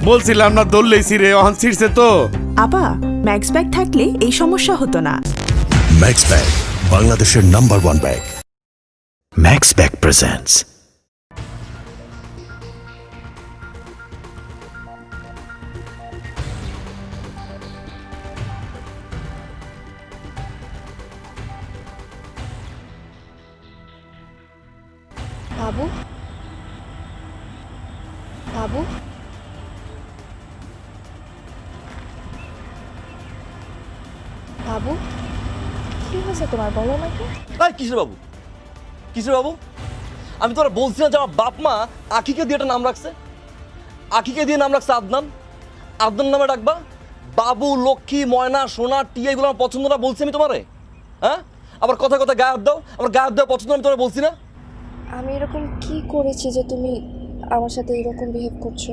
বলছিলাম না দৌড়লেই ছিঁড়ে অহন ছিঁড়ছে তো। আপা ম্যাক্স ব্যাগ থাকলে এই সমস্যা হতো না। ম্যাক্স ব্যাগ বাংলাদেশের number 1 bag. Max bag presents বাবু বাবু বাবু কি হয়েছে তোমার, বলো আমাকে। কিসের বাবু, কিসের বাবু? আমি তোরা বলছি না যে আমার বাপ মা আখিকে দিয়ে একটা নাম রাখছে, আখিকে দিয়ে নাম রাখছে আদনান। আদনান নামে ডাকবা? বাবু, লক্ষ্মী, ময়না, সোনা, টিয়া এগুলো আমার পছন্দ না বলছি আমি তোমারে? হ্যাঁ, আবার কথা কথা গায়ে হাত দাও। আমার গায়ে হাত দেওয়া পছন্দ আমি তোরা বলছি না? আমি এরকম কি করেছি যে তুমি আমার সাথে এরকম বিহেভ করছো?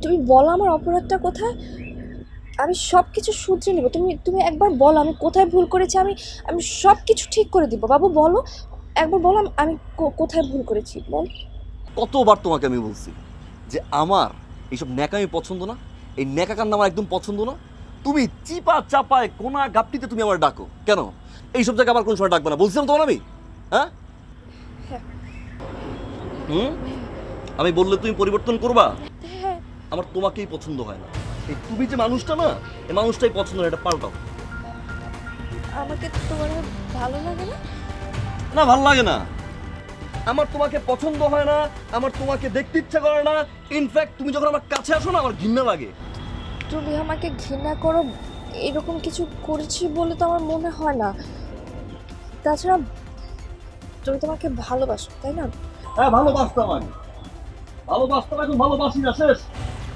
তুমি বলো আমার অপরাধটা কোথায়, আমি সব কিছু শুধরে নেব। তুমি তুমি একবার বলো আমি কোথায় ভুল করেছি, আমি আমি সব কিছু ঠিক করে দিব। বাবু বলো, একবার বলো আমি কোথায় ভুল করেছি, বল। কতবার তোমাকে আমি বলছি যে আমার এইসব ন্যাকামি পছন্দ না, এই ন্যাকাকান্না আমার একদম পছন্দ না। তুমি চিপা চাপায় কোনা গাপটিতে তুমি আমার ডাকো কেন? এইসব জায়গায় আবার কোন সময় ডাকবে না বলছিলাম তোমার আমি? হ্যাঁ, আমি বললে তুমি পরিবর্তন করবা? হ্যাঁ, আমার তোমাকেই পছন্দ হয় না। এই তুমি যে মানুষটা না, এই মানুষটাই পছন্দ না, এটা পাল্টাও। আমাকে তোমার ভালো লাগে না? না, ভালো লাগে না। আমার তোমাকে পছন্দ হয় না, আমার তোমাকে দেখতে ইচ্ছা করে না। ইনফ্যাক্ট তুমি যখন আমার কাছে আসো না আমার ঘৃণা লাগে। তুমি আমাকে ঘৃণা করো এরকম কিছু করেছি বলে তো আমার মনে হয় না। তাছাড়া তুমি তোমাকে ভালোবাসো, তাই না? হ্যাঁ, ভালোবাসতাম আমি, ভালোবাসতাম, এখন ভালোবাসি না, শেষ।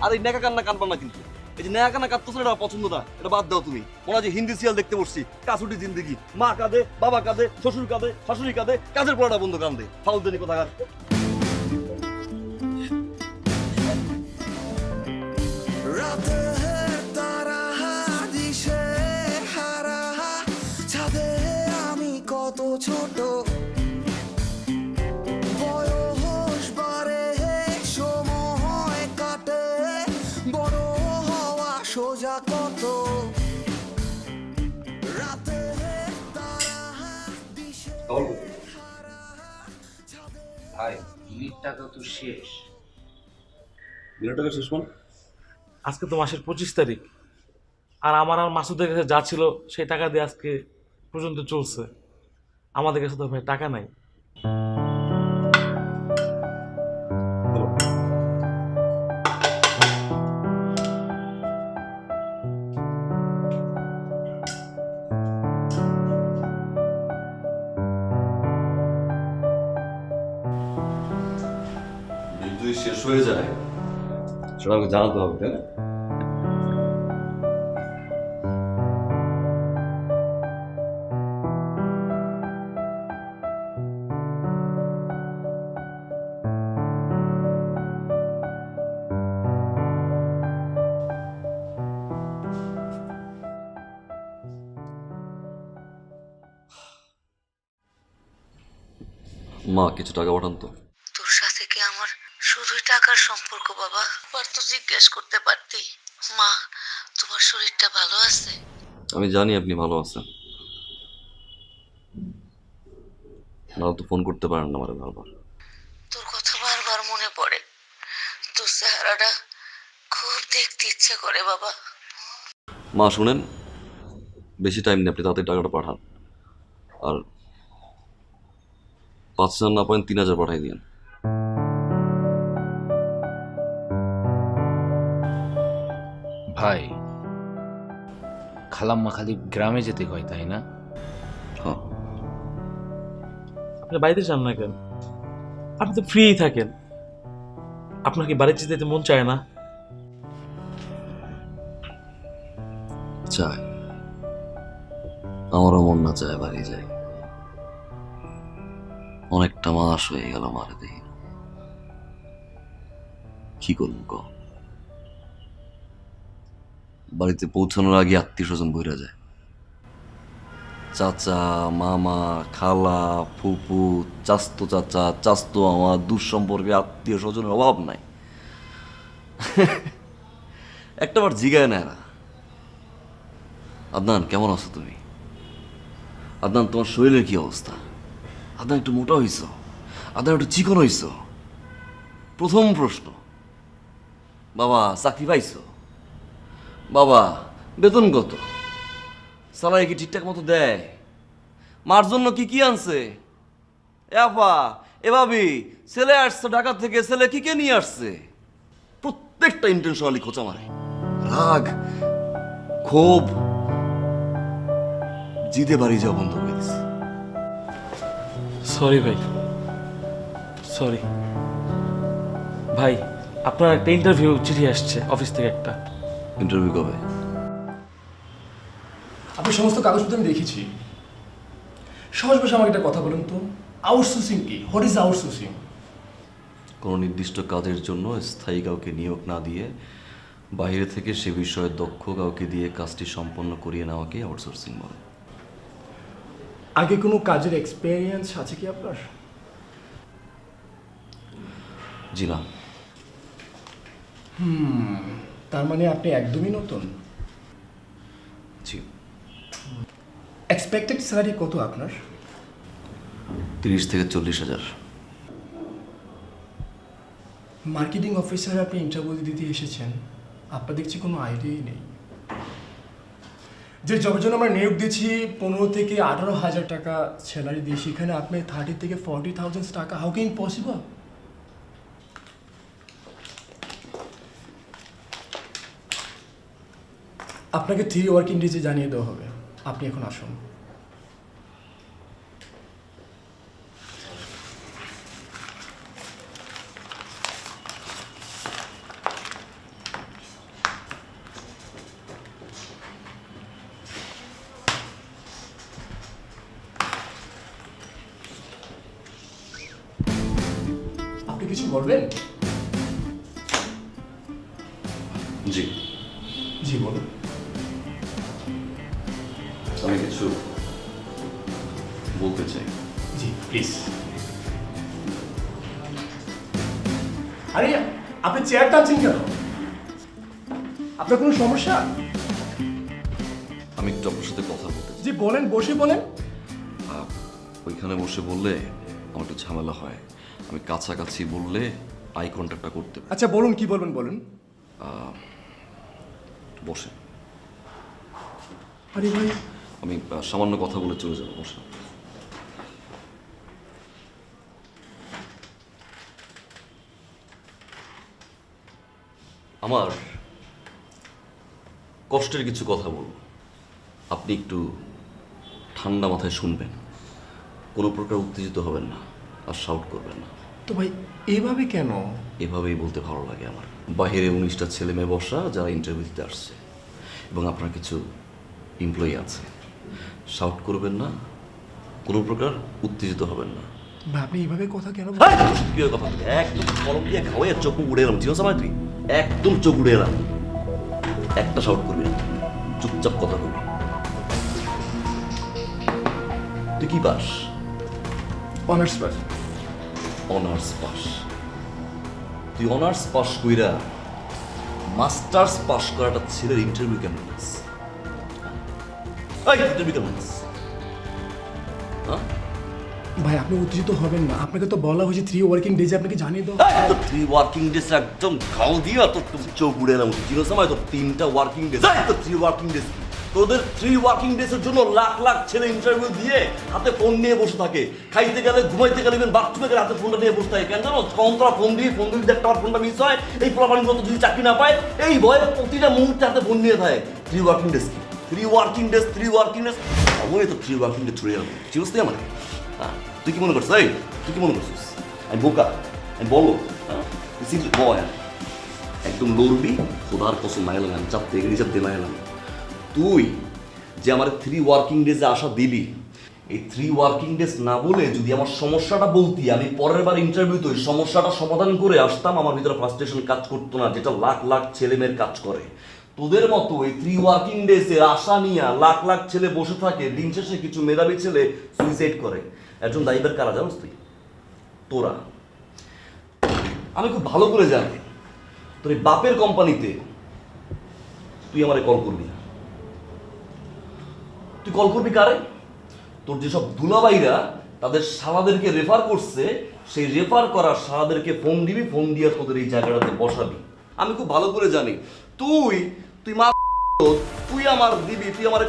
আর এই নেকা কান্না কাঁদবা না কিন্তু। এই যে নেকা কান্না কাঁদতেছো এটা পছন্দ না, এটা বাদ দাও তুমি। মনে হয় যে হিন্দি সিরিয়াল দেখতে বসছি, কাসুটি জিন্দেগি। মা কাঁদে, বাবা কাঁদে, শ্বশুর কাঁদে, শাশুড়ি কাঁদে, কাজের পড়াটা বন্ধু কাঁদে। ফাউলদানি কোথাকার। আমি কত ছোট, বয়স বাড়ে, সময় কাটে, বড় হওয়া সোজা কত। রাতে ভাই বিলির টাকা তো শেষ। বিরাট টাকা শেষ মানে? আজকে তো মাসের 25 তারিখ, আর আমার আর মাসুদের কাছে যা ছিল সেই টাকা দিয়ে আজকে পর্যন্ত চলছে। আমাদের কাছে তো ভাই টাকা নাই। বিল যদি শেষ হয়ে যায় সেটা আমাকে জানাতে হবে, তাই না? মা, কিছু টাকা পাঠান তো। তোর সাথে কি আমার শুধুই টাকার সম্পর্ক বাবা? আর তো জিজ্ঞেস করতে পারতি, মা তোমার শরীরটা ভালো আছে? আমি জানি আপনি ভালো আছেন, না তো ফোন করতে পারেন না আমারে বারবার। তোর কথা বারবার মনে পড়ে, তোর চেহারাটা খুব দেখতে ইচ্ছে করে বাবা। মা শুনেন, বেশি টাইম নেই, আপনি তাড়াতাড়ি টাকাটা পাঠান। আর 5,000 না পারেন 3,000 পাঠাই দিন। ভাই খালাম্মা খালি গ্রামে যেতে কয়, তাই না? হ্যাঁ, আপনি বাড়িতে যান না কেন? আপনি তো ফ্রি থাকেন, আপনার কি বাড়িতে যেতে মন চায় না? চায়, আমারও মন না চায় বাড়ি যাই। অনেকটা মাস হয়ে গেল মারে দেখি, কি করবো ক? বাড়িতে পৌঁছানোর আগে আত্মীয় স্বজন বইরা যায়। চাচা, মামা, খালা, ফুপু, চাস্তো চাচা, চাস্তো আমার দূর সম্পর্কে আত্মীয় স্বজনের অভাব নাই। একটাবার জিগায় নেয় না। আদনান, কেমন আছো তুমি? আদনান, তোমার শরীরের কি অবস্থা? আদনান, একটু মোটা হইছ? আদনান, একটু চিকন হইছ? প্রথম প্রশ্ন। বাবা, চাকরি পাইছো? বাবা, বেতন কত? স্যালারি কি ঠিকঠাক মতো দেয়? মার জন্য কি কি আনছে? এ আপা, এ ভাবি, ছেলে আসছে ঢাকা থেকে, ছেলে কি কে নিয়ে আসছে? প্রত্যেকটা ইন্টেনশনালি খোঁচা মারে। রাগ, ক্ষোভ, জিদে বাড়ি যাওয়া বন্ধ করে দিছে। সরি ভাই, সরি ভাই। আপনার একটা ইন্টারভিউ চিঠি আসছে অফিস থেকে একটা। ইন্টারভিউ কবে? আপনার সমস্ত কাগজপত্র আমি দেখেছি। সহজ ভাষা আমাকে একটা কথা বলুন তো, আউটসোর্সিং কি? What is outsourcing? কোনো নির্দিষ্ট কাজের জন্য স্থায়ী কাউকে নিয়োগ না দিয়ে বাইরে থেকে সে বিষয়ে দক্ষ কাউকে দিয়ে কাজটি সম্পন্ন করিয়ে নেওয়াকে আউটসোর্সিং বলে। আগে কোনো কাজের এক্সপেরিয়েন্স আছে কি আপনার? জি না। তার মানে আপনি একদমই নতুন। জি। এক্সপেক্টেড স্যালারি কত আপনার? 30 থেকে 40,000। মার্কেটিং অফিসার আপনি ইন্টারভিউ দিতে এসেছেন, আপনার দেখছি কোনো আইডিয়াই নেই। যে জবের জন্য আমরা নিয়োগ দিচ্ছি 15 থেকে 18,000 টাকা স্যালারি দিয়ে, সেখানে আপনি 30 থেকে 40,000 টাকা, হাউ ক্যান পসিবল? আপনাকে 3 ওয়ার্কিং ডেজে জানিয়ে দেওয়া হবে। আপনি এখন আসুন। আপনি কিছু বলবেন? জি। জি বলুন। আমি কিছু বলতে চাই। জি প্লিজ। আরে আপনি চেয়ার টানছেন কেন? আপনার কোনো সমস্যা? আমি একটু আপনার সাথে কথা বলতে চাই। জি বলেন, বসে বলেন। ওইখানে বসে বললে আমার একটু ঝামেলা হয়। আমি কাছাকাছি বললে আই কন্ট্যাক্টটা করতে পারি। আচ্ছা বলুন, কি বলবেন বলুন। বসে। আরে ভাই, আমি সামান্য কথা বলে চলে যাবো। বসে। আমার কষ্টের কিছু কথা বলবো, আপনি একটু ঠান্ডা মাথায় শুনবেন। কোনো প্রকার উত্তেজিত হবেন না আর শাউট করবেন না। তো ভাই এইভাবে কেন? এভাবেই বলতে ভালো লাগে আমার। বাইরে 19টা ছেলে মেয়ে বসা যারা ইন্টারভিউ দিতে আসছে, এবং আপনার কিছু এমপ্লয়ি আছে। শাউট করবেন না, কোনো প্রকার উত্তেজিত হবেন না। ভাই আপনি এইভাবে কথা কেন কি কথা বলতে? একদম কলম দিয়ে খাওয়াই চোখ উড়ে এলাম। ঠিক আছে আমার তুই একদম চোখ উড়ে এলাম। একটা শাউট করবি না, চুপচাপ কথা বলবি। তুই কি pass? Honours pass. Honours pass? তুই অনার্স পাস কইরা মাস্টার্স পাস করাটা ছেলের ইন্টারভিউ কেমন পাস? ইন্টারভিউ কেমন পাস? ভাই আপনি উত্তেজিত হবেন না, আপনাকে তো বলা হয়েছে 3 ওয়ার্কিং ডেজে আপনাকে জানিয়ে দাও। 3 ওয়ার্কিং ডেজ একদম গাল দিয়া তো চোখ উড়ে এলাম। জিরো সময় তো 3টা ওয়ার্কিং ডেজ। 3 ওয়ার্কিং ডেজ তোদের 3 ওয়ার্কিং ডেজের জন্য লাখ লাখ ছেলে ইন্টারভিউ দিয়ে হাতে ফোন নিয়ে বসে থাকে। খাইতে গেলে, ঘুমাইতে গেলে, বাথরুমে গেলে হাতে ফোনটা নিয়ে বসে থাকে। কেন জানো? কন্তরা ফোন দিয়ে একটা ফোনটা মিস হয়। এই পোলাপানিগুলো যদি চাকরি না পায়, এই ভয়ে প্রতিটা মুহূর্তে হাতে ফোন নিয়ে থাকে। 3 ওয়ার্কিং ডেজ কি? 3 ওয়ার্কিং ডেজ, 3 ওয়ার্কিং ডেজ। আমি তো 3 ওয়ার্কিং ডেজ ছুড়ে গেলাম। চিরস্তে আমার তুই কি মনে করছিস? তুই কি মনে করছিস আমি বোকা? আমি বলো বয় একদম লড়বি। খোদার কসম মাইলাম, আমি চাপতে রিজার্ভ দিয়ে মাইলাম। তুই যে আমার 3 ওয়ার্কিং ডেজে আশা দিলি, এই 3 ওয়ার্কিং ডেজ না বলে যদি আমার সমস্যাটা বলতি, আমি পরের বার ইন্টারভিউতে ওই সমস্যাটা সমাধান করে আসতাম। আমার ভিতরে ফ্রাস্ট্রেশন কাজ করতো না, যেটা লাখ লাখ ছেলে মেয়ের কাজ করে। তোদের মতো এই 3 ওয়ার্কিং ডেজের আশা নিয়ে লাখ লাখ ছেলে বসে থাকে। দিন শেষে কিছু মেধাবী ছেলে সুইসাইড করে। একজন দায়ীবার কারা জানোস তুই? তোরা। আমি খুব ভালো করে জানি তোর এই বাপের কোম্পানিতে তুই আমারে কল করবি না। তুই কল করবি কারে? তোর যেসব দুলাভাইরা তাদের শালাদেরকে রেফার করছে, সেই রেফার করা শালাদেরকে ফোন দিবি, ফোন দিয়ে তোদের এই জায়গাটাতে বসাবি। আমি খুব ভালো করে জানি তুই মা তুই আমার দিবি, তুই আমার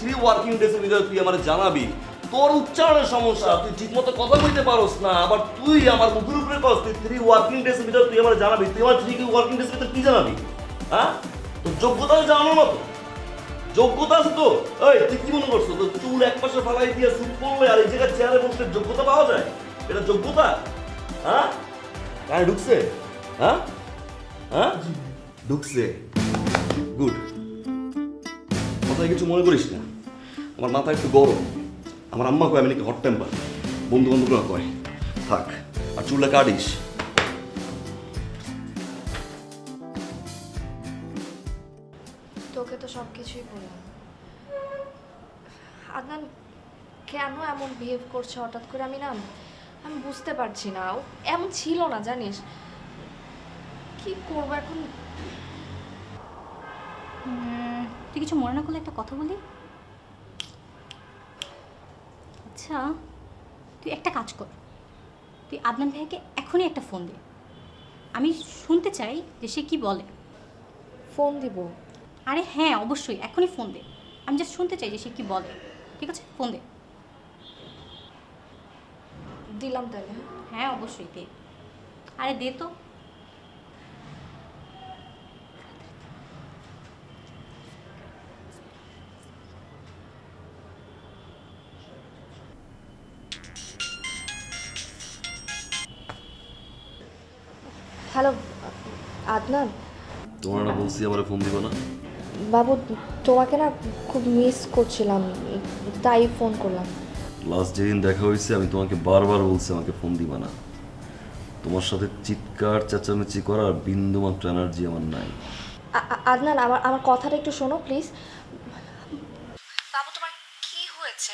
3 ওয়ার্কিং ডেজের ভিতরে তুই আমার জানাবি। তোর উচ্চারণের সমস্যা, তুই ঠিক মতো কথা বলতে পারোস না, আবার তুই আমার মুখের উপরে কস তুই 3 ওয়ার্কিং ডেজের ভিতরে তুই আমার জানাবি। তুই আমার 3 ওয়ার্কিং ডেজের ভিতরে কি জানাবি? হ্যাঁ, তোর যোগ্যতা জানানোর মতো যোগ্যতা আছে তো? এই তুই কি মনে করছো তোর চুল এক পাশে ফালাই দিয়ে সুট পরলে আর এই জায়গায় চেয়ারে বসলে যোগ্যতা পাওয়া যায়? এটা যোগ্যতা? হ্যাঁ, কানে ঢুকছে? হ্যাঁ হ্যাঁ ঢুকছে, গুড। কথায় কিছু মনে করিস না, আমার মাথা একটু গরম। আমার আম্মা কয় আমি নাকি হট টেম্পার, বন্ধু বান্ধবরা কয়। থাক, আর চুলটা কাটিস। তোকে তো সব কিছুই বললাম। আদনান কেন এমন বিহেভ করছে হঠাৎ করে, আমি বুঝতে পারছি না। ও এমন ছিল না, জানিস। কি করবো এখন? তুই কিছু মনে না করলে একটা কথা বলি? আচ্ছা, তুই একটা কাজ কর, তুই আদনান ভাইয়াকে এখনই একটা ফোন দে। আমি শুনতে চাই যে সে কি বলে। ফোন দিব? আরে হ্যাঁ, অবশ্যই এখনই ফোন দে। আমি জাস্ট শুনতে চাই যে সে কি বলে। ঠিক আছে, ফোন দে। দিলাম তাহলে। হ্যাঁ অবশ্যই দে। আরে দে তো। হ্যালো আদনান। তোমার না বলছি আমার ফোন দিব না? বাবু, তোমাকে না খুব মিস করছিলাম, তাই ফোন করলাম। লাস্ট যেদিন দেখা হয়েছে আমি তোমাকে বারবার বলছি আমাকে ফোন দিবা না। তোমার সাথে চিৎকার চেঁচামেচি করার বিন্দুমাত্র এনার্জি আমার নাই। আদনান, আমার কথাটা একটু শোনো প্লিজ। বাবু, তোমার কি হয়েছে?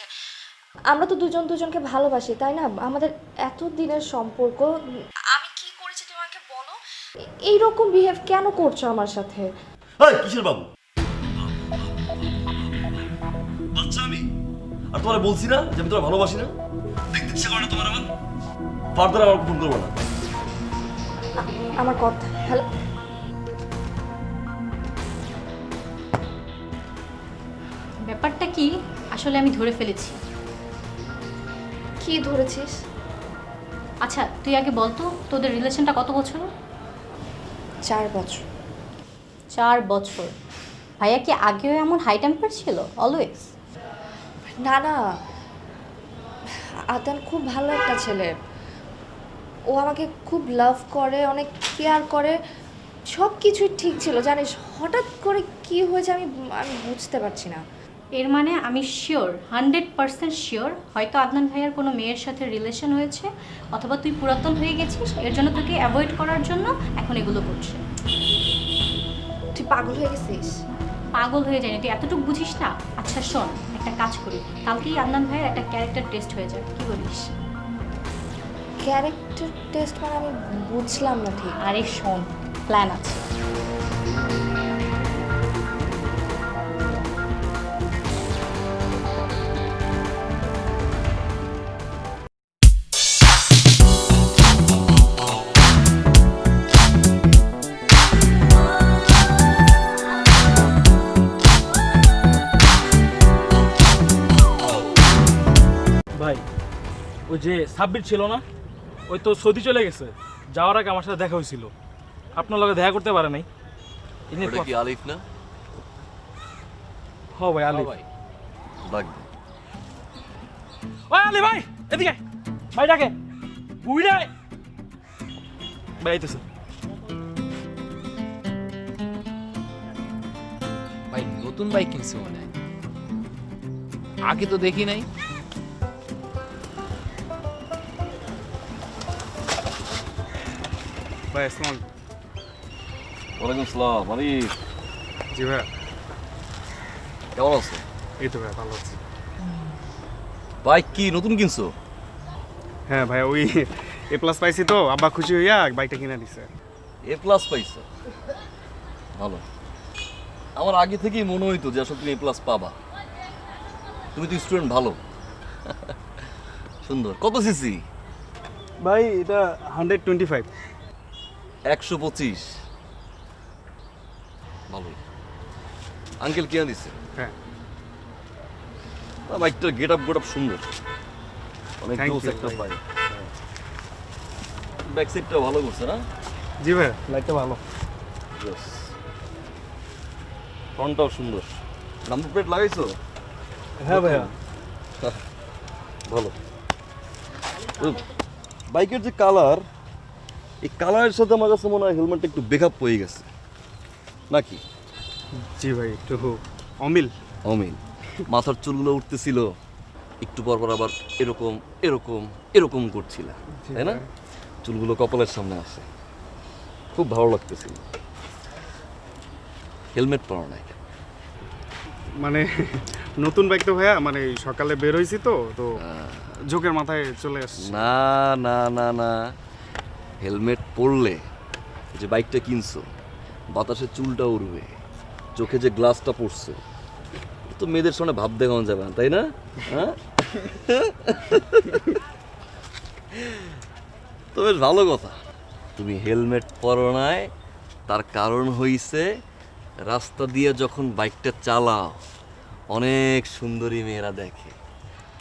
আমরা তো দুজনকে ভালোবাসি, তাই না? আমাদের এত দিনের সম্পর্ক। আমি কি করেছি তুমি আমাকে বলো? এইরকম বিহেভ কেন করছো আমার সাথে? এই কিসের বাবু? বাচ্চা আমি? আর তোমার বলছি না যে আমি তোমার ভালোবাসি না? দেখতে ইচ্ছা করে না তোমার আমার? ফার্দার আমার ফোন করবো না। আমার কথা। হ্যালো, ব্যাপারটা কি আসলে আমি ধরে ফেলেছি। কি ধরেছিস? আচ্ছা তুই আগে বল তো, তোদের রিলেশনটা কত বছর? 4 বছর। 4 বছর? ভাইয়া কি আগেও এমন হাই টেম্পার ছিল অলওয়েজ? না না, আদনান খুব ভালো একটা ছেলে। ও আমাকে খুব লাভ করে, অনেক কেয়ার করে, সব কিছুই ঠিক ছিল, জানিস। হঠাৎ করে কি হয়েছে আমি বুঝতে পারছি না। এর মানে আমি শিওর, 100% শিওর, হয়তো আদনান ভাইয়ার কোনো মেয়ের সাথে রিলেশন হয়েছে, অথবা তুই পুরাতন হয়ে গেছিস, এর জন্য তোকে অ্যাভয়েড করার জন্য এখন এগুলো করছে। তুই পাগল হয়ে গেছিস? পাগল হয়ে যায়নি, তুই এতটুকু বুঝিস না? আচ্ছা শোন, একটা কাজ করি, কালকেই আদনান ভাইয়ের একটা ক্যারেক্টার টেস্ট হয়ে যাবে, কি বলিস? ক্যারেক্টার টেস্ট মানে আমি বুঝলাম না ঠিক। আরে শোন, প্ল্যান আছে। ভাই, ওই যে সাব্বির ছিল না, ওই তো সৌদি চলে গেছে। যাওয়ার আগে আমার সাথে দেখা হয়েছিল, আপনার লগে দেখা করতে পারে নাই। এটা কি আলিফ না? হ ভাই, আলিফ। লাগবে। ওই আলি ভাই, এদিকে ভাই, ডাকে বুইড়া ভাই আইতেছে। ভাই নতুন বাইক কিনছে মনে হয়, আগে তো দেখি নাই। ভাই আসসালাম। ওয়ালাইকুম আসসালাম। আলিফ, জি ভাই। কেমন আছো? এই তো ভাই, ভালো আছি। বাইক কি নতুন কিনছো? হ্যাঁ ভাই, ওই A+ পাইছি তো, আব্বা খুশি হইয়া বাইকটা কিনে দিছে। A+ পাইছো? ভালো। আমার আগে থেকেই মনে হইতো যে আসলে তুমি A+ পাবা। তুমি তো স্টুডেন্ট ভালো। সুন্দর। কত সিসি? ভাই এটা 125। 125। ভালোই। আঙ্কেল কিয়া দিছে? হ্যাঁ বাইকটার গেটআপ সুন্দর। অনেক Thank জোস you, একটা ভাই। বাইক। ব্যাক সাইডটা ভালো করছে না? জি ভাই, লাইটটা ভালো। জোস। ফ্রন্টটাও সুন্দর। নাম্বার প্লেট লাগাইছো? হ্যাঁ ভাইয়া। ভালো। বাইকের যে কালার, এই কালারের সাথে আমার কাছে মনে হয় হেলমেটটা একটু বেকআপ হয়ে গেছে নাকি? জি ভাই, একটু অমিল। অমিল। মাথার চুলগুলো উঠতেছিল, একটু পর পর আবার এরকম এরকম এরকম করছিল, তাই না? চুলগুলো কপালের সামনে আসে, খুব ভালো লাগতেছিল। হেলমেট পরা নাই মানে নতুন বাইক তো ভাইয়া, মানে সকালে বের হয়েছি তো তো ঝোঁকের মাথায় চলে আসছে। না না না না, হেলমেট পরলে যে বাইকটা কিনছো বাতাসে চুলটা উড়বে, চোখে যে গ্লাসটা পড়ছে, তো মেয়েদের সামনে ভাব দেখানো যাবে না, তাই না? হ্যাঁ, তো বেশ ভালো কথা। তুমি হেলমেট পরো নাই, তার কারণ হইছে রাস্তা দিয়ে যখন বাইকটা চালাও অনেক সুন্দরী মেয়েরা দেখে,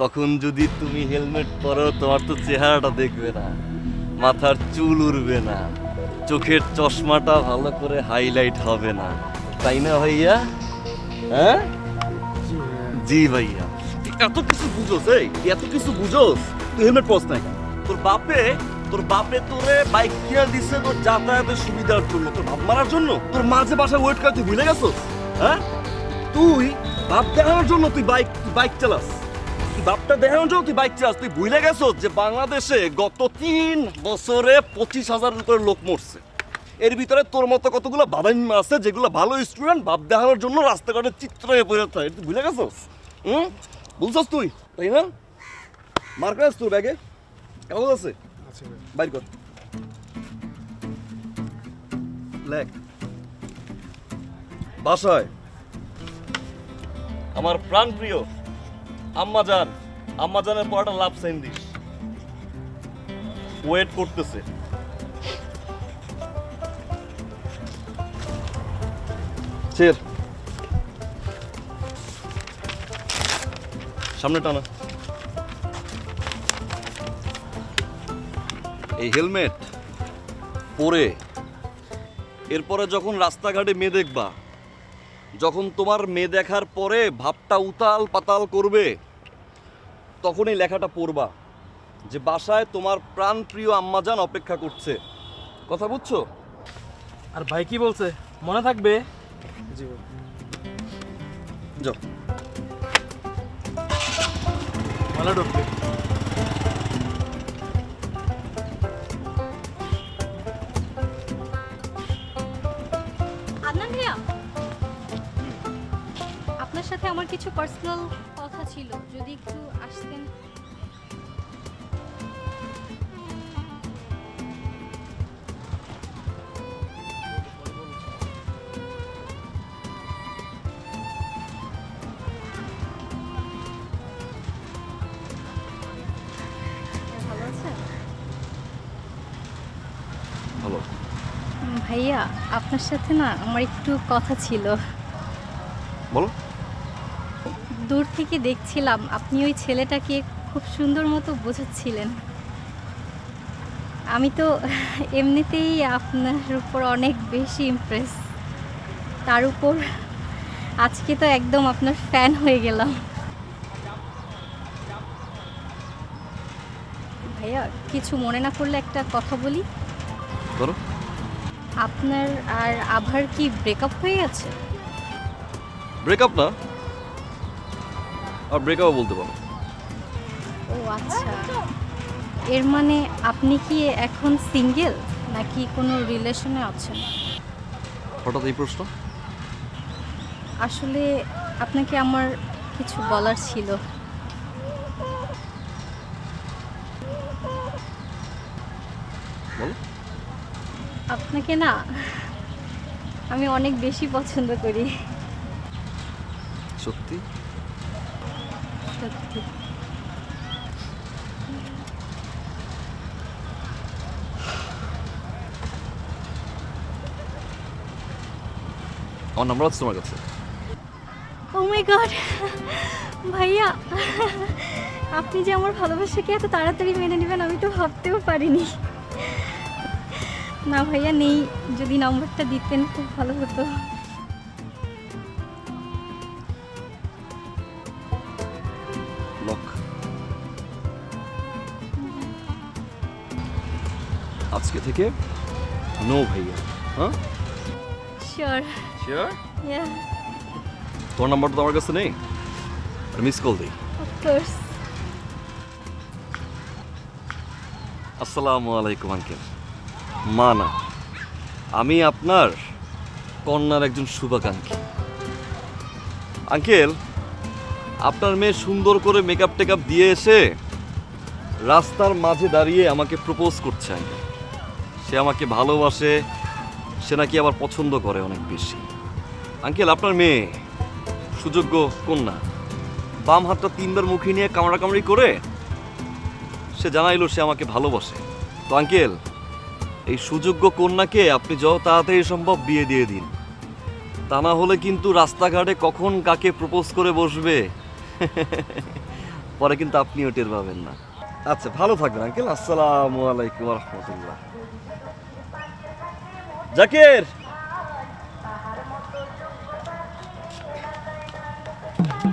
তখন যদি তুমি হেলমেট পরো তোমার তো চেহারাটা দেখবে না, মাথার চুল উড়বে না, চোখের চশমাটা ভালো করে হাইলাইট হবে না, তাই না ভাইয়া? হ্যাঁ জি ভাইয়া। এত কিছু বুঝোস, এই এত কিছু বুঝোস, তুই হেলমেট পরস নাই। তোর বাপে তোরে বাইক কিনে দিছে তোর যাতায়াতের সুবিধার জন্য, তোর ভাব মারার জন্য। তোর মাঝে বাসায় ওয়েট করে তুই ভুলে গেছস? হ্যাঁ, তুই ভাব দেখানোর জন্য তুই বাইক চালাস, তুই বাপটা দেখানোর জন্য তুই বাইক চালাস। তুই ভুলে গেছস যে বাংলাদেশে গত 3 বছরে 25,000 করে লোক মরছে। এর ভিতরে তোর মতো কতগুলো বাদাইম্মা আছে যেগুলো ভালো স্টুডেন্ট ভাব দেখানোর জন্য রাস্তাঘাটে চিত্র হয়ে পড়ে থাকে। তুই ভুলে গেছস? বুঝছস তুই, তাই না? মার্কার তোর ব্যাগে কাগজ আছে? বাইর কর, লেখ। বাসায় আমার প্রাণ প্রিয় আম্মাজানের পরটা লাভ সাইন দিস, ওয়েট করতেছে। চের সামনে টানা। এই হেলমেট পরে এরপরে যখন রাস্তাঘাটে মেয়ে দেখবা, যখন তোমার মেয়ে দেখার পরে ভাবটা উতাল পাতাল করবে, তখন এই লেখাটা পড়বা যে বাসায় তোমার প্রাণপ্রিয় আম্মাজান অপেক্ষা করছে। কথা বুঝছো? আর ভাই কি বলছে মনে থাকবে? জি ভাই। যাও। ভালো ঢুকবে। আদনান ভাইয়া, আপনার সাথে আমার কিছু পার্সোনাল কথা ছিল, যদি একটু আসতেন। ভালো আছেন? ভালো। ভাইয়া, আপনার সাথে না আমার একটু কথা ছিল। বলো। দূর থেকে দেখছিলাম আপনি ওই ছেলেটাকে খুব সুন্দর মতো বোঝাচ্ছিলেন। আমি তো এমনিতেই আপনার উপর অনেক বেশি ইমপ্রেস, তার উপর আজকে তো একদম আপনার ফ্যান হয়ে গেলাম। ভাইয়া, কিছু মনে না করলে একটা কথা বলি। করো। আপনার আর আভার কি ব্রেকআপ হয়ে গেছে? ব্রেকআপ না, আর ব্রেকআপ বলতে পারো। ও আচ্ছা, এর মানে আপনি কি এখন সিঙ্গেল নাকি কোনো রিলেশনে আছেন? হঠাৎ এই প্রশ্ন? আসলে আপনাকে আমার কিছু বলার ছিল। বলো। আপনাকে না আমি অনেক বেশি পছন্দ করি। সত্যি? সত্যি। আমার নাম্বার আছে তোমার কাছে? ও মাই গড ভাইয়া, আপনি যে আমার ভালোবাসাকে এত তাড়াতাড়ি মেনে নেবেন আমি তো ভাবতেও পারিনি। না ভাইয়া নেই, যদি নাম্বারটা দিতেন খুব ভালো হতো। লক। আজকে থেকে নো ভাইয়া। হ্যাঁ শিওর। শিওর? ইয়া, তোমার নাম্বারটা তো আমার কাছে নেই, মিস কল দিই। Of course. আসসালামু আলাইকুম আঙ্কেল। মা না, আমি আপনার কন্যার একজন শুভাকাঙ্ক্ষী। আঙ্কেল, আপনার মেয়ে সুন্দর করে মেকআপ টেকআপ দিয়ে এসে রাস্তার মাঝে দাঁড়িয়ে আমাকে প্রপোজ করছে আঙ্কেল। সে আমাকে ভালোবাসে, সে নাকি আবার পছন্দ করে অনেক বেশি। আঙ্কেল, আপনার মেয়ে সুযোগ্য কন্যা, বাম হাতটা 3 বার মুখে নিয়ে কামড়াকামড়ি করে সে জানাইলো সে আমাকে ভালোবাসে। তো আঙ্কেল, এই সুযোগ্য কন্যাকে আপনি যত তাড়াতাড়ি সম্ভব বিয়ে দিয়ে দিন, তা না হলে কিন্তু রাস্তাঘাটে কখন কাকে প্রপোজ করে বসবে পরে কিন্তু আপনিও টের পাবেন না। আচ্ছা, ভালো থাকবেন আঙ্কেল। আসসালামু আলাইকুম ওয়া রাহমাতুল্লাহ। জাকির,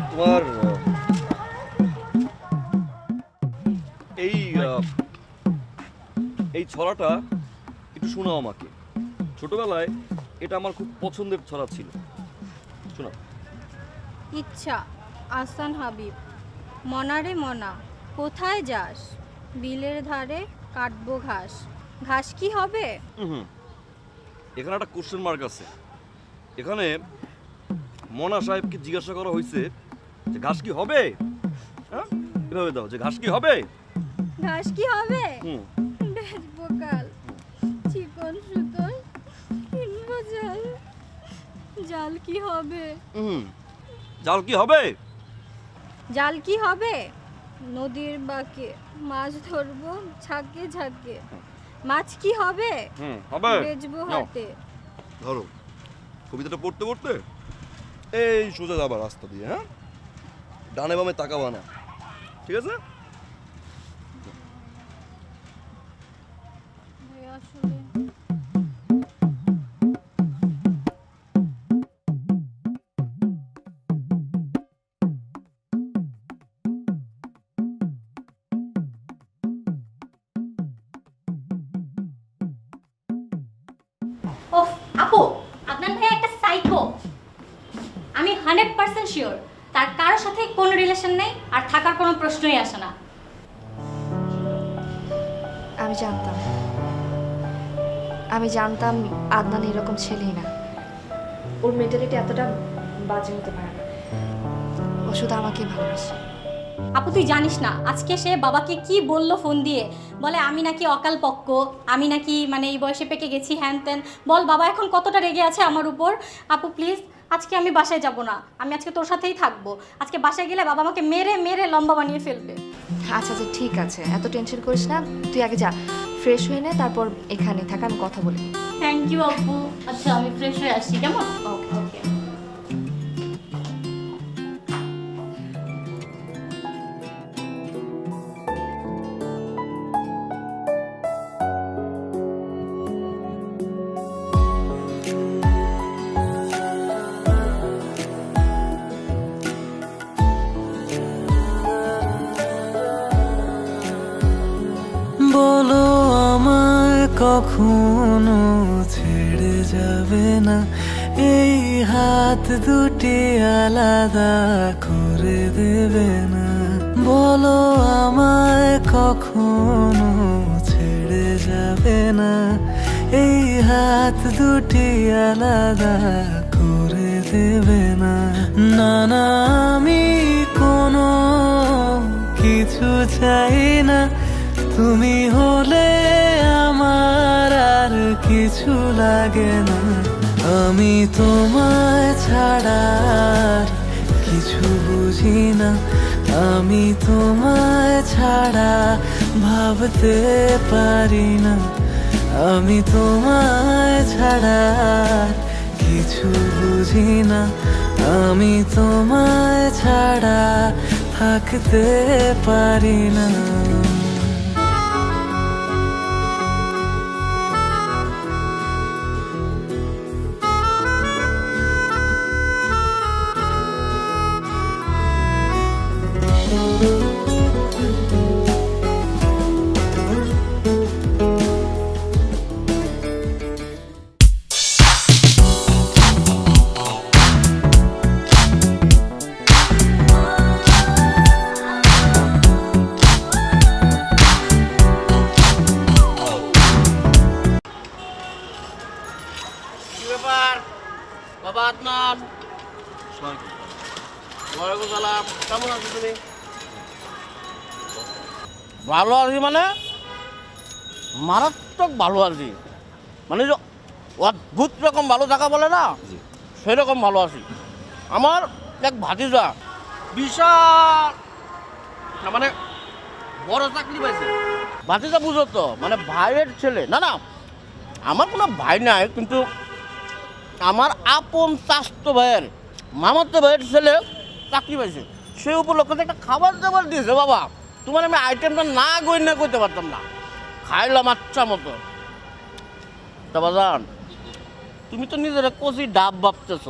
তোমার এই ছড়াটা একটু শোনাও আমাকে। ছোটবেলায় এটা আমার খুব পছন্দের ছড়া ছিল। শোনাও। ইচ্ছা, আহসান হাবিব। মনারে মনা, কোথায় যাস? বিলের ধারে কাটবো ঘাস। ঘাস কি হবে? এখানে একটা কোশ্চেন মার্ক আছে। এখানে মনা সাহেবকে জিজ্ঞাসা করা হয়েছে যে ঘাস কি হবে। হ্যাঁ, এভাবে দাও যে ঘাস কি হবে। ঘাস কি হবে? বেচবো কাল, চিকন সুতোর কিনবো জাল। জাল কি হবে? জাল কি হবে? জাল কি হবে? নদীর বাঁকে মাছ ধরবো ঝাঁকে ঝাঁকে। মাছ কি হবে? হবে। বেচবো নাও, হাতে। ধরো। কবিতাটা পড়তে পড়তে এই সোজা যাবা রাস্তা দিয়ে। হ্যাঁ, ডানে বামে তাকাবা না, ঠিক আছে? আসলে ওফ আপু, আপনার ভাই একটা সাইকো। আমি 100% শিওর তার কারোর সাথে কোনো রিলেশন নেই, আর থাকার কোনো প্রশ্নই আসে না। আমি জানতাম আদনান এরকম ছেলেই না। ওর মেন্টালিটি এতটা বাজে হতে পারে না। ও শুধু আমাকে ভালোবাসে। আপু তুই জানিস না আজকে সে বাবাকে কি বললো ফোন দিয়ে? বলে আমি নাকি অকাল পক্ক, আমি নাকি মানে এই বয়সে পেকে গেছি, হ্যান ত্যান। বল বাবা এখন কতটা রেগে আছে আমার উপর। আপু প্লিজ, আজকে আমি বাসায় যাব না, আমি আজকে তোর সাথেই থাকবো। আজকে বাসায় গেলে বাবা আমাকে মেরে মেরে লম্বা বানিয়ে ফেলবে। আচ্ছা আচ্ছা ঠিক আছে, এত টেনশন করিস না। তুই আগে যা, ফ্রেশ হয়ে নে, তারপর এখানে থাক, আমি কথা বলি। থ্যাংক ইউ আপু। আচ্ছা আমি ফ্রেশ হয়ে আসছি, কেমন? ওকে ওকে। বলো আমায় কখনো ছেড়ে যাবে না, এই হাত দুটি আলাদা করে দেবে না। বলো আমায় কখনো ছেড়ে যাবে না, এই হাত দুটি আলাদা করে দেবে না। না না আমি কোনো কিছু চাই না, তুমি হলে আমার আর কিছু লাগে না। আমি তোমায় ছাড়া কিছু বুঝি না, আমি তোমায় ছাড়া ভাবতে পারি না, আমি তোমায় ছাড়া কিছু বুঝি না, আমি তোমায় ছাড়া থাকতে পারি না। বাবা আদনান, ওয়ালাইকুম সালাম। কেমন আছো তুমি? ভালো আছি মানে মারাত্মক ভালো আছি, মানে যে অদ্ভুত রকম ভালো থাকা বলে না, সেরকম ভালো আছি। আমার এক ভাতিজা বিশাল মানে বড় চাকরি পাইছে। ভাতিজা বুঝো তো, মানে ভাইয়ের ছেলে। না না, আমার কোনো ভাই নাই, কিন্তু আমার আপন চাস্তো ভাইয়ের মামাতো ভাইয়ের ছেলে চাকরি পাইছে। সে উপলক্ষে একটা খাবার দাবার দিয়েছে বাবা, তোমার আমি আইটেমটা না গই না করতে পারতাম না, খাইলাম আচ্ছা মতো। তা বাজান, তুমি তো নিজের কচি ডাব ভাবতেছ,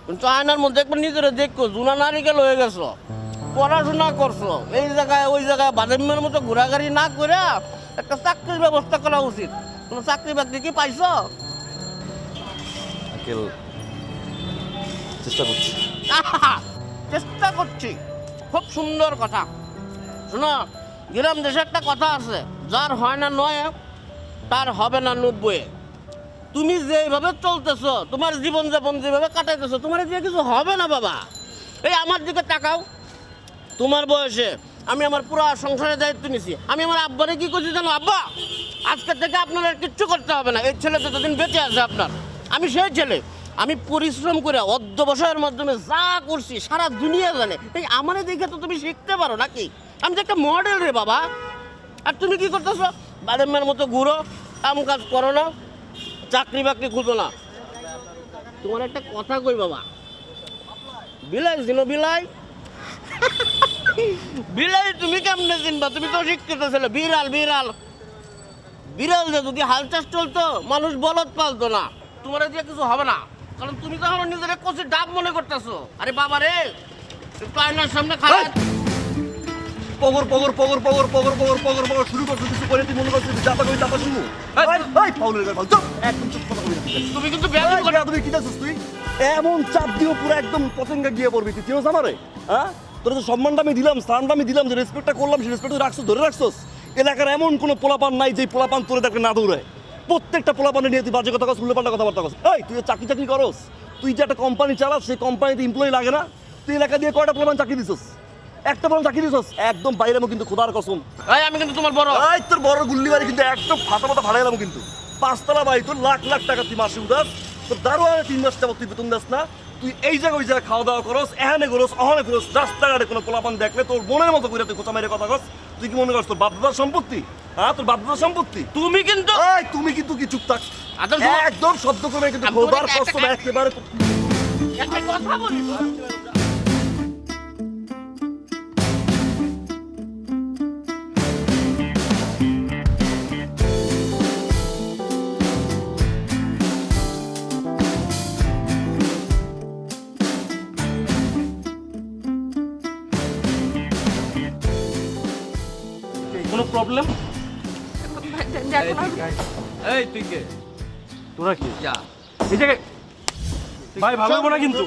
কিন্তু আয়নার মধ্যে একবার নিজেরা দেখো জুনা নারিকেল হয়ে গেছো, পড়াশোনা করছো, এই জায়গায় ওই জায়গায় বাদামের মতো ঘোরাঘুরি না করে একটা চাকরির ব্যবস্থা করা উচিত। তুমি চাকরি বাকরি কি পাইছো? চেষ্টা করছি। চেষ্টা করছি, খুব সুন্দর কথা। শোনো, গ্রাম দেশে একটা কথা আছে, যার হয় না 9 তার হবে না 90। তুমি যেভাবে চলতেছো, তোমার জীবনযাপন যেভাবে কাটাইতেছো, তোমার দিয়ে কিছু হবে না বাবা। এই আমার দিকে তাকাও, তোমার বয়সে আমি আমার পুরো সংসারের দায়িত্ব নিছি। আমি আমার আব্বারে কি করছি জানো? আব্বা, আজকে থেকে আপনার আর কিচ্ছু করতে হবে না, এই ছেলে যতদিন বেঁচে আছে আপনার, আমি সেই ছেলে। আমি পরিশ্রম করে অধ্যবসায়ের মাধ্যমে যা করছি সারা দুনিয়া জানে। এই আমারে দেখে তো তুমি শিখতে পারো নাকি? আমি তো একটা মডেল রে বাবা। আর তুমি কি করতেছো? বাদামের মতো ঘুরো, কাম কাজ করো না, চাকরি বাকরি খুঁজো না। তোমার একটা কথা কই বাবা, বিলাই চিনো? বিলাই বিলাই তুমি কেমনে চিনবা? তুমি তো শিক্ষিত ছেলে। বিড়াল বিড়াল বিড়াল যে যদি হাল চাষ চলতো, মানুষ বলদ পালতো না। তোমার দিয়ে কিছু হবে না, কারণ তুমি তো আমার নিজের কচি ডাব মনে করতেছো। আরে বাবা রে, একটু আয়নার সামনে খারাপ পগর পগর পগর পগর পগর পগর পগর পগর শুরু করছো, কিছু করে তুই মনে করছিস চাপা করি চাপা শুনবো? এই পাউলের গাল চুপ, একদম চুপ, কথা বলি না। তুমি কিন্তু বেয়াদবি করো। তুমি কি চাচ্ছিস? তুই এমন চাপ দিও পুরো একদম পতঙ্গে গিয়ে পড়বি। তুই চিনোস আমারে? হ্যাঁ, তোর যে সম্মানটা আমি দিলাম, স্থানটা আমি দিলাম, যে রেসপেক্টটা করলাম, সেই রেসপেক্ট রাখছো, ধরে রাখছোস। এলাকার এমন কোনো পোলাপান নাই যে পোলাপান তোরে দেখে না দৌড়ায়। প্রত্যেকটা পোলাপানে নিয়ে তুই বাজে কথা কস, উল্লেপাল্টা কথাবার্তা কস। এই তুই চাকরি চাকরি করস, তুই যে একটা কোম্পানি চালাস, সেই কোম্পানিতে এমপ্লয়ি লাগে না? তুই এলাকা দিয়ে কয়টা পোলাপান চাকরি দিছস? একটা পোলাপান চাকরি দিছস? একদম বাইরে কিন্তু খোদার কসম। এই আমি কিন্তু তোমার বড়। এই তোর বড় গুল্লি বাড়ি কিন্তু একদম ফাটা ফাটা ভাড়া এলাম কিন্তু। 5 তলা বাড়ি, তোর লাখ লাখ টাকা তুই মাসে উদাস, তোর দারোয়ানে 3 মাস টাকা তুই বেতন দাস না। তুই এই জায়গায় ওই জায়গায় খাওয়া দাওয়া করস, এখানে করস, অহনে করস, রাস্তাঘাটে কোনো পোলাপান দেখলে তোর মনের মতো করে তুই খোঁচা মেরে কথা কস। তুই কি মনে করছ তোর বাপদাদার সম্পত্তি? হ্যাঁ, তোর বাপদাদার সম্পত্তি। তুমি কিন্তু এই তুমি কিন্তু কি চুপ থাক, আদর একদম শব্দ করবে কিন্তু খোদার কসম একেবারে। একটা কথা বলি, কোনো প্রবলেম? এই তুই কে? তোরা কি যা এই জায়গায় ভাই ভালো হবে না কিন্তু।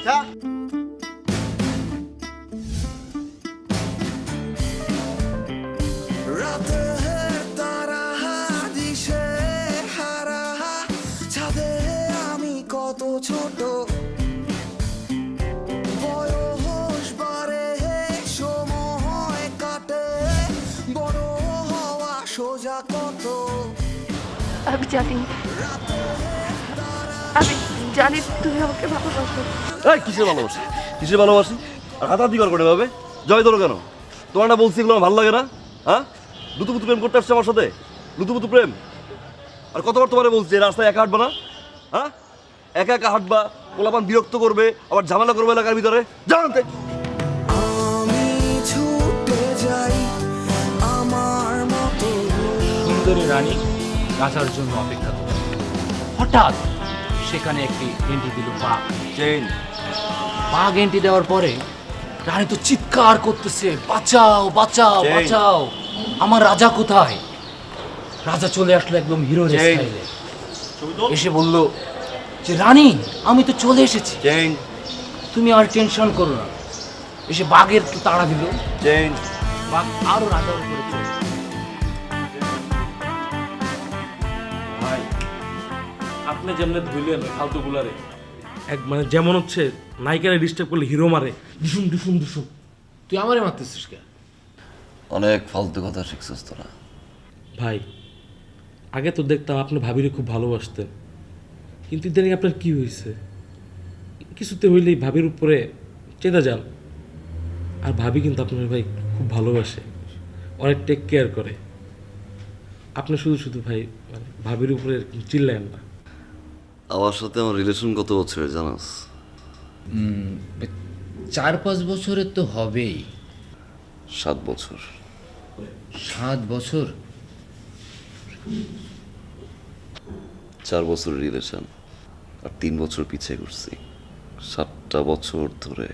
আমি কত ছোট, বয়স বাড়ে, সময় কাটে, বড় হওয়া সোজা কত। আমি জানি জানি তুমি আমাকে ভালোবাসো। এই কিসের ভালোবাসি, কিসের ভালোবাসি? আর হাতাহাতি কর করে ভাবে জয় ধরো কেন? তোমার না বলছি এগুলো আমার ভালো লাগে না? হ্যাঁ, লুতুপুতু প্রেম করতে আসছে আমার সাথে, লুতুপুতু প্রেম। আর কতবার তোমারে বলছি রাস্তায় একা হাঁটবা না, হ্যাঁ? একা একা হাঁটবা, পোলাপান বিরক্ত করবে, আবার ঝামেলা করবে এলাকার ভিতরে, জানতে। সুন্দরী রানী রাজার জন্য অপেক্ষা করে, হঠাৎ সেখানে একটি এন্ট্রি দিল বাঘ। চেইন বাঘ এন্ট্রি দেওয়ার পরে রানী তো চিৎকার করতেছে, বাঁচাও বাঁচাও জয়। বাঁচাও, আমার রাজা কোথায়? রাজা চলে আসলো একদম হিরোর জয়। স্টাইলে, এসে বলল যে রানী আমি তো চলে এসেছি, চেইন তুমি আর টেনশন করো না। এসে বাঘের তো তাড়া দিল, চেইন। বাঘ আরো রাজার উপরে চলে এলো। ভাই আপনি যেমনি ধুইলেন ফালতু গুলারে, এক মানে যেমন হচ্ছে নায়িকারে ডিস্টার্ব করলে হিরো মারে ডিসুম ডিসুম ডিসুম। তুই আমারে মারতেছিস কে? অনেক ফালতু কথা শিখছিস তোরা। ভাই আগে তো দেখতাম আপনি ভাবিরে খুব ভালোবাসতেন, কিন্তু ইদানিং আপনার কি হয়েছে? কিছুতে হইলেই ভাবির উপরে চেতা যান। আর ভাবি কিন্তু আপনার ভাই খুব ভালোবাসে, অনেক টেক কেয়ার করে। আপনি শুধু শুধু ভাই মানে ভাবির উপরে চিল্লেন না। আমার সাথে আমার রিলেশন কত বছরের জানাস? 4-5 বছরের তো হবেই। 7 বছর। 7 বছর? 4 বছরের রিলেশন আর 3 বছর পিছিয়ে ঘুরছি। 7টা বছর ধরে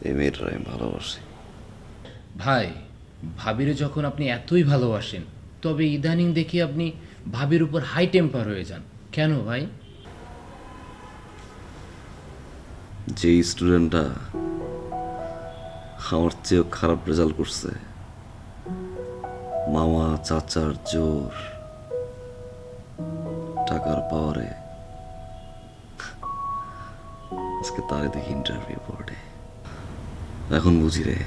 এই মেয়েটা আমি ভালোবাসি। ভাই ভাবিরে যখন আপনি এতই ভালোবাসেন, তবে ইদানিং দেখি আপনি ভাবির উপর হাই টেম্পার হয়ে যান কেন ভাই? যে স্টুডেন্টটা আমার চেয়েও খারাপ রেজাল্ট করছে, মামা চাচার জোর, টাকার পাওয়ারে আজকে তারে দেখি ইন্টারভিউ বোর্ডে। এখন বুঝি রে,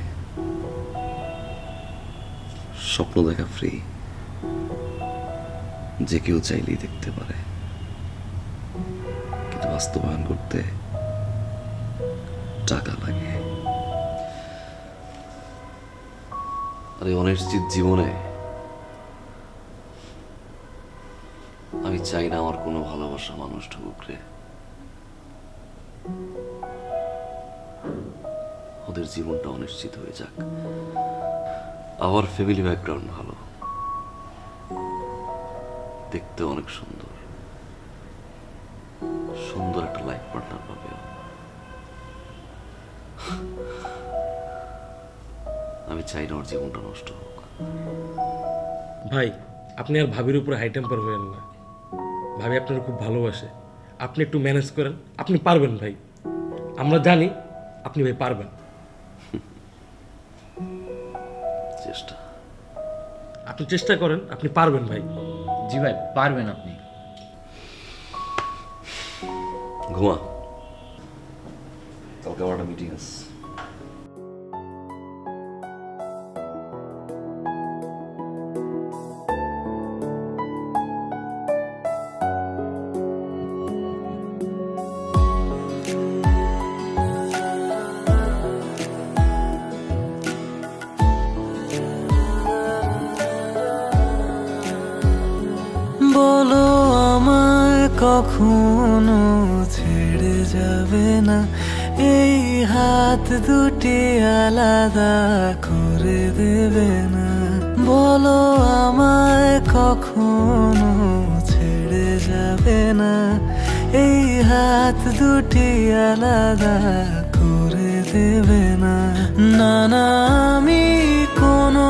স্বপ্ন দেখা ফ্রি, যে কেউ চাইলেই দেখতে পারে, কিন্তু বাস্তবায়ন করতে টাকা লাগে। আর এই অনিশ্চিত জীবনে আমি চাই না আমার কোনো ভালোবাসা মানুষ ঢুকুক রে। ওদের জীবনটা অনিশ্চিত হয়ে যাক। আমার ফ্যামিলি ব্যাকগ্রাউন্ড ভালো, দেখতে অনেক সুন্দর, সুন্দর একটা লাইফ পার্টনার পাবে। আমি চাই না ওর জীবনটা নষ্ট হোক। ভাই আপনি আর ভাবির উপরে হাই টেম্পার হবেন না। ভাবি আপনার খুব ভালোবাসে, আপনি একটু ম্যানেজ করেন, আপনি পারবেন ভাই। আমরা জানি আপনি ভাই পারবেন। চেষ্টা, আপনি চেষ্টা করেন, আপনি পারবেন ভাই। জি ভাই পারবেন আপনি। ঘুমা, কালকে আমার একটা মিটিং আছে। বলো আমায় কখনো ছেড়ে যাবে না, এই হাত দুটি আলাদা করে দেবে না। বলো আমায় কখনো ছেড়ে যাবে না, এই হাত দুটি আলাদা করে দেবে না। না না আমি কোনো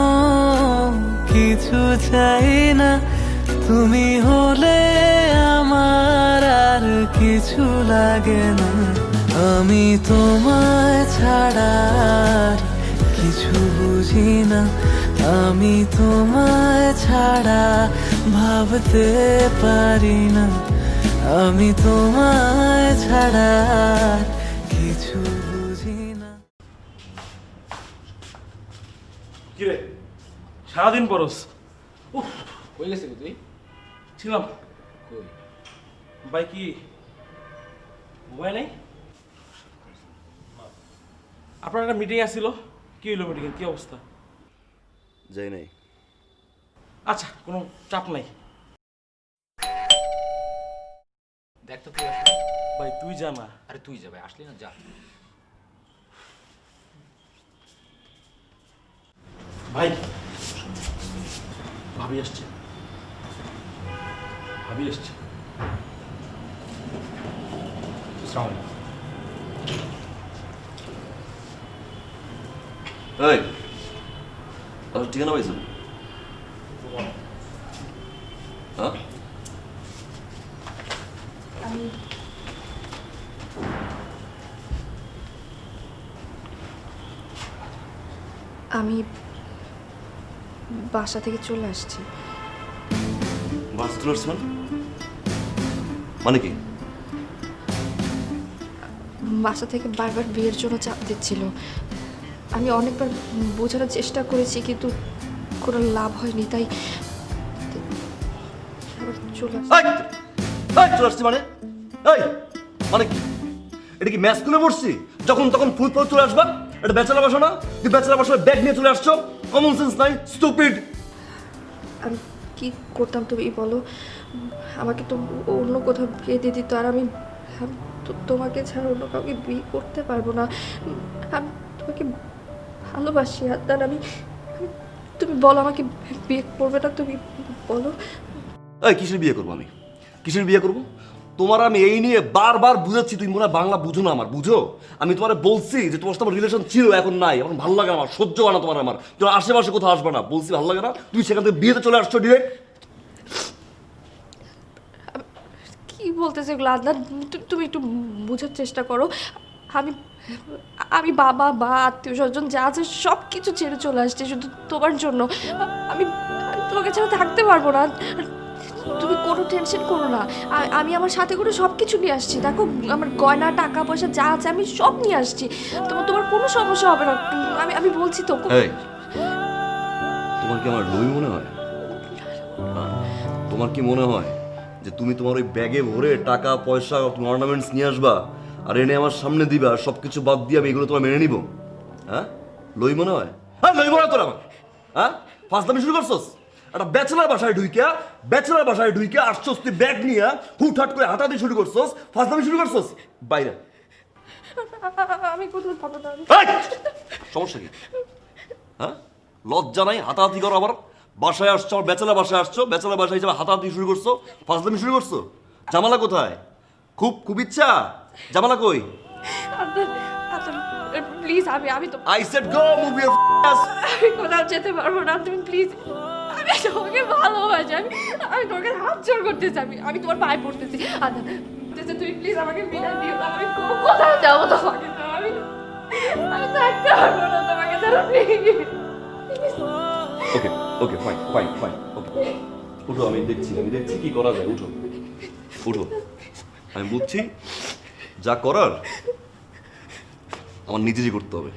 কিছু চাই না, তুমি হলে আমার আর কিছু লাগে না। আমি তোমায় ছাড়া আর কিছু বুঝি না, আমি তোমায় ছাড়া ভাবতে পারি না, আমি তোমায় ছাড়া আর কিছু বুঝি না। কিরে সারাদিন পরস? কই গেছিলি তুই? ছিলাম কই? ভাই কি মোবাইল নেই? আপনার একটা মিটিং আসছিল, কি হইলো মিটিং, কি অবস্থা? যাই নাই। আচ্ছা, কোনো চাপ নাই। দেখ তো তুই আসলি। ভাই তুই জানা। আরে তুই যাবে, আসলি না, যা। ভাই ভাবি আসছে, ভাবি আসছে। এই ঠিকানা পাইছো? হ্যাঁ, আমি বাসা থেকে চলে আসছি। বাস চলে আসছে মানে কি? বাসা থেকে বারবার বিয়ের জন্য চাপ দিচ্ছিল। আমি অনেকবার বোঝানোর চেষ্টা করেছি, কিন্তু কোনো লাভ হয়নি, তাই আবার চলে আসছি। চলে আসছি মানে? এই মানে কি? এটা কি ম্যাচ স্কুলে পড়ছি যখন তখন ফুল ফুল চলে আসবা? এটা ব্যাচেলার বাসা না? তুই ব্যাচেলার বাসায় ব্যাগ নিয়ে চলে আসছো? কমন সেন্স নাই, স্টুপিড। আমি কি করতাম তুমি বলো? আমাকে তো অন্য কোথাও বিয়ে দিয়ে দিত, আর আমি তোমাকে ছাড়া অন্য কাউকে বিয়ে করতে পারবো না। আমি তোমাকে ভালোবাসি আদনান। তুমি বলো আমাকে বিয়ে করবে না? তুমি বলো। এই কিসের বিয়ে করবো আমি? কিসের বিয়ে করবো? তোমার আমি এই নিয়ে বারবার বুঝাচ্ছি, তুমি মনে হয় বাংলা বুঝো না। আমার বুঝো, আমি তোমার বলছি যে তোমার সাথে আমার রিলেশন ছিল, এখন নাই, এখন ভালো লাগে আমার, সহ্য হয় না তোমার আমার। তোমার আশেপাশে কোথাও আসবে না, বলছি ভালো লাগে না। তুমি সেখান থেকে বিয়েতে চলে আসছো ডিরেক্ট। কি বলতেছে এগুলো আদনান? তুমি একটু বোঝার চেষ্টা করো। আমি বাবা বা আত্মীয় স্বজন যা আছে সব কিছু ছেড়ে চলে আসছে শুধু তোমার জন্য। আমি তোমাকে ছাড়া থাকতে পারবো না। তুমি কোনো টেনশন করো না, আমি আমার সাথে করে সব কিছু নিয়ে আসছি। দেখো, আমার গয়না টাকা পয়সা যা আছে আমি সব নিয়ে আসছি। তোমার কোনো সমস্যা হবে না, আমি বলছি তো। তোমার কি আমার লোভী মনে হয়? তোমার কি মনে হয় যে তুমি তোমার ওই ব্যাগে ভরে টাকা পয়সা অর্নামেন্টস নিয়ে আসবা আর এনে আমার সামনে দিবা, সব কিছু বাদ দিয়ে আমি এগুলো তোমার মেনে নিব? হ্যাঁ, লোভী মনে হয়? হ্যাঁ, লোভী মনে হয় তোর আমার? হ্যাঁ, ফাজলামি শুরু করছস? একটা ব্যাচেলার বাসায় ঢুইকা আসছস তুই ব্যাগ নিয়ে, হুটহাট করে হাতাহাতি শুরু করছস, ফাজলামি শুরু করছস। বাইরে আমি কোথাও যাবো না। সমস্যা কি? হ্যাঁ, লজ্জা নাই? হাতাহাতি করো আবার। বাসায় আসছো, ব্যাচেলার বাসায় আসছো, ব্যাচেলার বাসায় হিসেবে হাতাহাতি শুরু করছো, ফাজলামি শুরু করছো। জামালা কোথায়? খুব ইচ্ছা, জামালা কই? প্লিজ, আমি তো I said go, move your ass. আমি কোথাও যেতে পারবো না। তুমি প্লিজ, আমি তোমাকে ভালোবাসি। আমি তোমাকে হাত জোর করতেছি, আমি তোমার পায়ে পড়তেছি। তুমি প্লিজ আমাকে বিদায় দিও না। আমি কোথায় যাবো তোমাকে? আমি থাকতে পারবো না তোমাকে ছাড়া, প্লিজ। ওকে ফাইন ওকে, উঠো, আমি দেখছি কি করা যায়। উঠো, আমি বুঝছি যা করার আমার নিজেরই করতে হবে।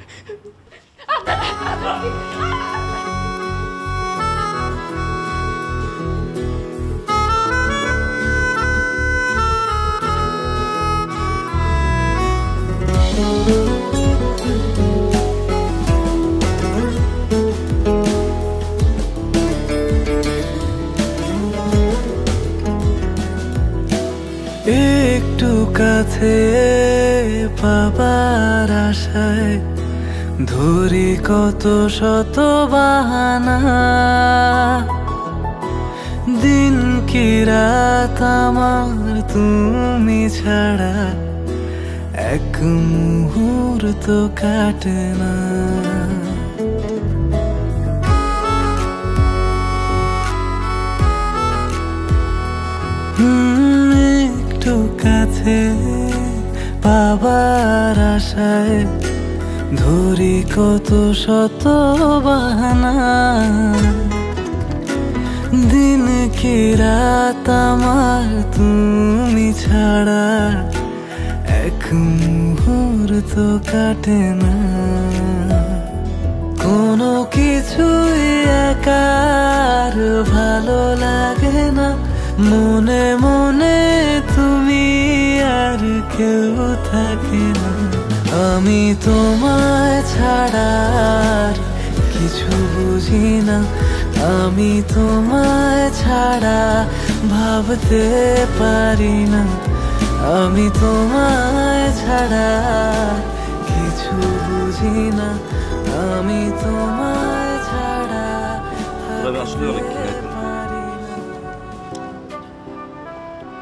একটু কাছে পাবার আশায় ধরি কত শত বাহানা, দিন কি রাত আমার তুমি ছাড়া এক মুহূর্ত কাটে না। একটু কাছে পাবার আশায় ধরি কত শত বাহানা, দিন কি রাত আমার তুমি ছাড়া এক মুহূর্ত কাটে না। কোনো কিছুই একার ভালো লাগে না, মনে মনে তুমি আর কেউ থাকে না। আমি তোমায় ছাড়া আর কিছু বুঝি না, আমি তোমায় ছাড়া ভাবতে পারি না, আমি তোমায় ছাড়া কিছু বুঝি না, আমি তোমায় ছাড়া আমি আসলে অনেক ঘৃণা করি। পারি না।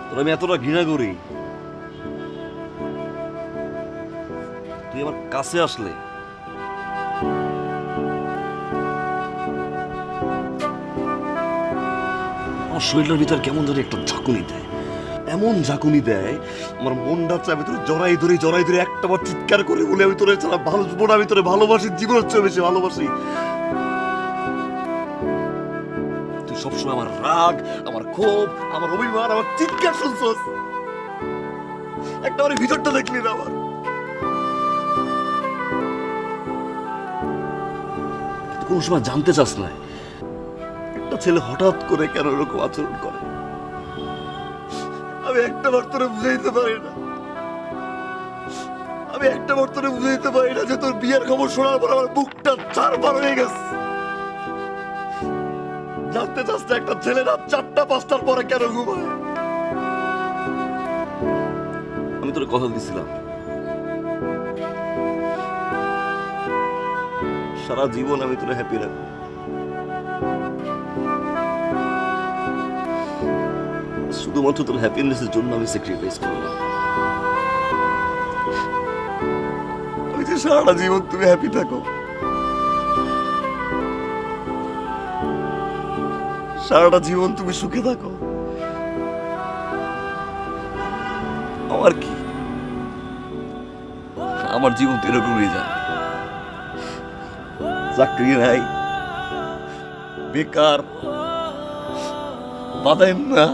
তোর আমি এতটা ঘৃণা করি, তুই আমার কাছে আসলে আমার শরীরের ভিতর কেমন জানি একটা ঝাঁকুনি দেয়, এমন ঝাঁকুনি দেয় আমার মনটা চায় আমি তোর জড়াই ধরে একটা বার চিৎকার করে বলে আমি তোরে ছাড়া ভালোবাসবো না, আমি তোরে ভালোবাসি, জীবনের চেয়ে বেশি ভালোবাসি। তুই সবসময় আমার রাগ, আমার ক্ষোভ, আমার অভিমান, আমার চিৎকার শুনছস, একটা আমার ভিতরটা দেখলি না আমার। কিন্তু কোন সময় জানতে চাস না একটা ছেলে হঠাৎ করে কেন এরকম আচরণ করে। আমি একটা বার তোরে বুঝাইতে পারি না, আমি একটা বার তোরে বুঝাইতে পারি না যে তোর বিয়ের খবর শোনার পর আমার বুকটা চারবার হয়ে গেছে। জানতে চাস না একটা ছেলে রাত 4টা 5টার পরে কেন ঘুমায়? আমি তোর কথা দিছিলাম সারা জীবন আমি তোরে হ্যাপি রাখবো। শুধুমাত্র তোর হ্যাপিনেসের জন্য আমি স্যাক্রিফাইস করলাম। আমি যে সারাটা জীবন তুমি হ্যাপি থাকো, সারাটা জীবন তুমি সুখে থাকো, আমার কি, আমার জীবন তো এরকমই যায়। চাকরি নাই, বেকার, বাদাম না,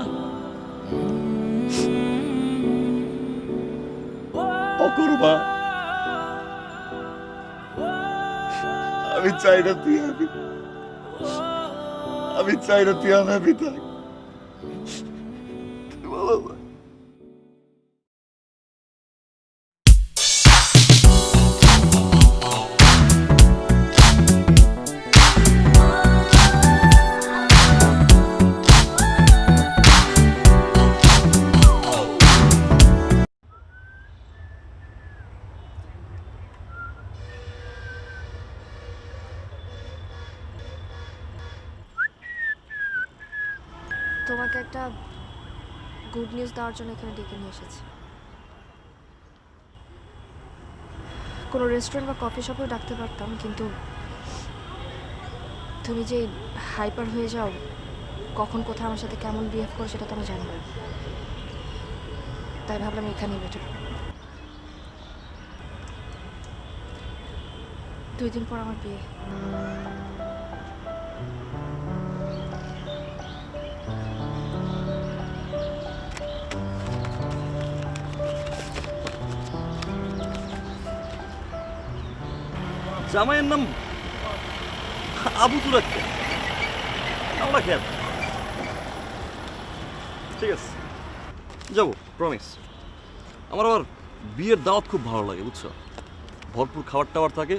অকর্মা। আমি চাই না তুই হ্যাপি, আমি চাই না তুই আনহ্যাপি থাক। ভালো থাক। তোমাকে একটা গুড নিউজ দেওয়ার জন্য এখানে ডেকে নিয়ে এসেছি। কোনো রেস্টুরেন্ট বা কফি শপেও ডাকতে পারতাম, কিন্তু তুমি যে হাইপার হয়ে যাও, কখন কোথায় আমার সাথে কেমন বিহেভ করো সেটা তো আমি জানি না, তাই ভাবলাম এখানেই বেটার। 2 দিন পর আমার বিয়ে। জামাইয়ের নাম আবু তুরাক, আমরা খেয়াল ঠিক আছে, যাবো প্রমিস। আমার আবার বিয়ের দাওয়াত খুব ভালো লাগে বুঝছো, ভরপুর খাবার টাবার থাকে।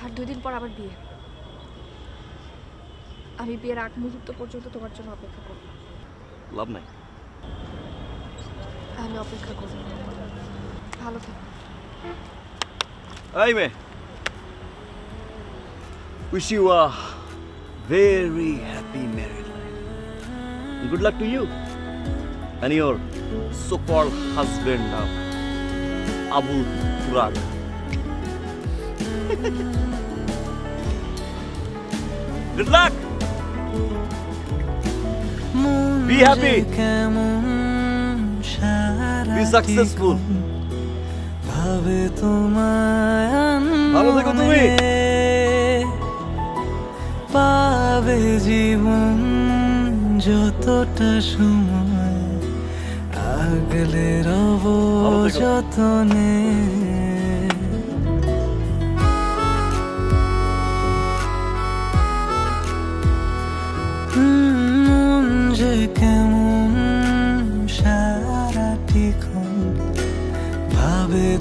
আর 2 দিন পর আবার বিয়ে। আমি বিয়ের আগ মুহূর্ত পর্যন্ত তোমার জন্য অপেক্ষা করব। লাভ নাই, আমি অপেক্ষা করব। ভালো থেকো। এই মে, wish you a very happy married life. Good luck to you and your so-called husband now, Abu Turak. Good luck. Be happy. Be successful. ভাবে তোমায় ভালো থেকো তুমি। পাবে জীবন যতটা সময় আগলে রব যতনে।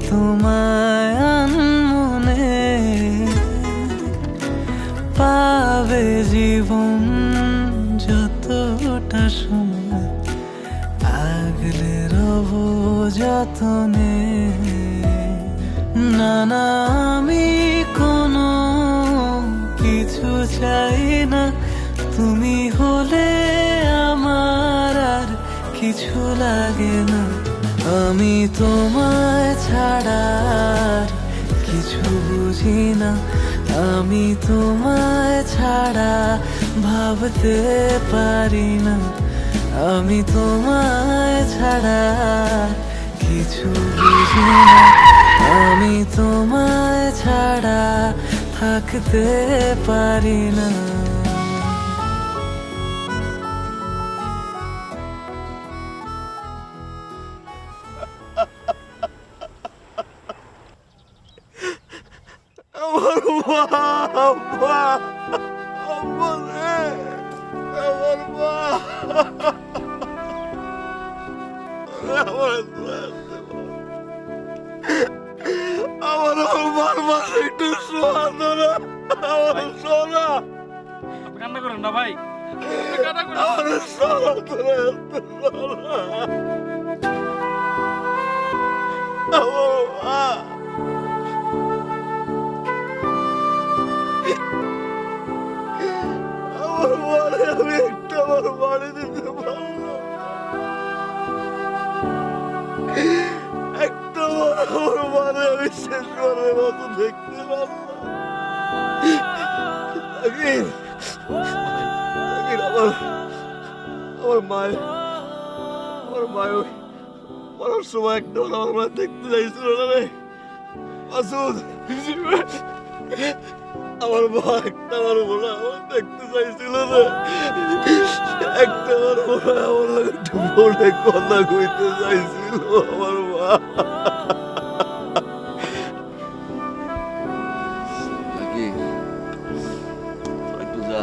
তোমায় আনমনে পাবে জীবন যতটা সময় আগলে রব যতনে না না আমি কোনো কিছু চাই না তুমি হলে আমার আর কিছু লাগে না আমি তোমায় ছাড়া আর কিছু বুঝি না আমি তোমায় ছাড়া ভাবতে পারি না আমি তোমায় ছাড়া আর কিছু বুঝি না আমি তোমায় ছাড়া থাকতে পারি না আমার মা আম্মা আম্মা রে আমার মা আমার মার একটু সোনা আমার সোনা কান্না করেন না ভাই আমার সোনা তোরা আমার মা আমার মারে আমি একটা আমার বাড়ি দিতে পারলাম একটা আমার মারে আমি শেষবারের মতো দেখতে পারলাম আমার মায়ের ওই মরার সময় একটা আমার মা দেখতে চাইছিল না রে মাসুদ আমার মা একটা আমার বলে আমার দেখতে চাইছিল না একটা আমার বলে আমার লাগে একটু বলে কথা কইতে চাইছিল আমার মা একটু যা